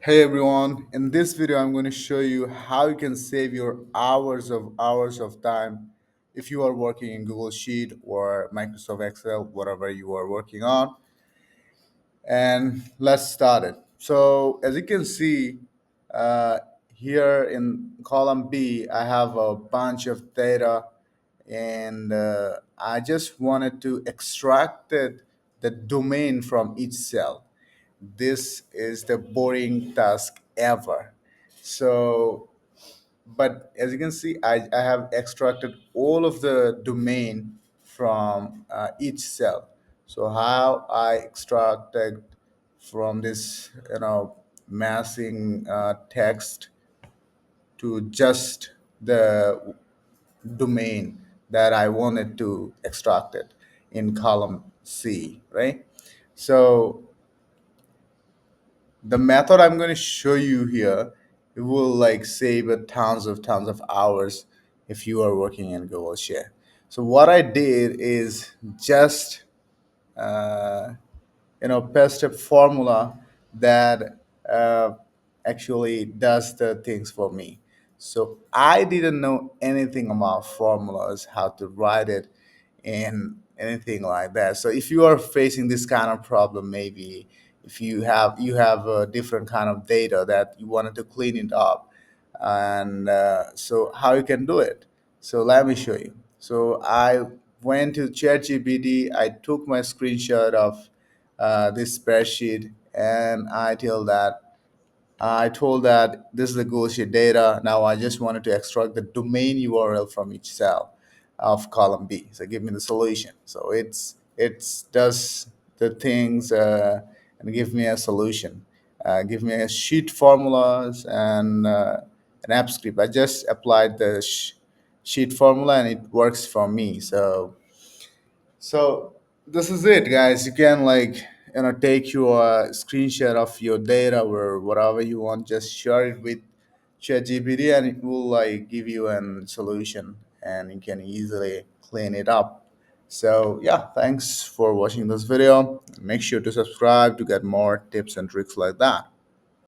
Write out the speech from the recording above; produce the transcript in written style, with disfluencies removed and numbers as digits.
Hey everyone, in this video I'm going to show you how you can save your hours of time if you are working in Google Sheet or Microsoft Excel, whatever you are working on. And let's start it. So as you can see uh, here in column B, I have a bunch of data and I just wanted to extract the domain from each cell. This is the boring task ever. So, but as you can see, I have extracted all of the domain from each cell. So how I extracted from this, massing text to just the domain that I wanted to extract it in column C, right? So the method I'm going to show you here, it will like save a tons of hours if you are working in Google Share. So what I did is just uh, paste a formula that actually does the things for me. So I didn't know anything about formulas, how to write it, and anything like that. So if you are facing this kind of problem, maybe if you have a different kind of data that you wanted to clean it up, and so how you can do it. So let me show you. So I went to ChatGPT. I took my screenshot of this spreadsheet, and I told that this is the Google Sheet data. Now I just wanted to extract the domain URL from each cell of column B. So give me the solution. So it's does the things and give me a solution. Give me a sheet formulas and an app script. I just applied the sheet formula and it works for me. So this is it, guys. You can take your screenshot of your data or whatever you want. Just share it with ChatGPT, and it will like give you an solution, and you can easily clean it up. So yeah, thanks for watching this video. Make sure to subscribe to get more tips and tricks like that.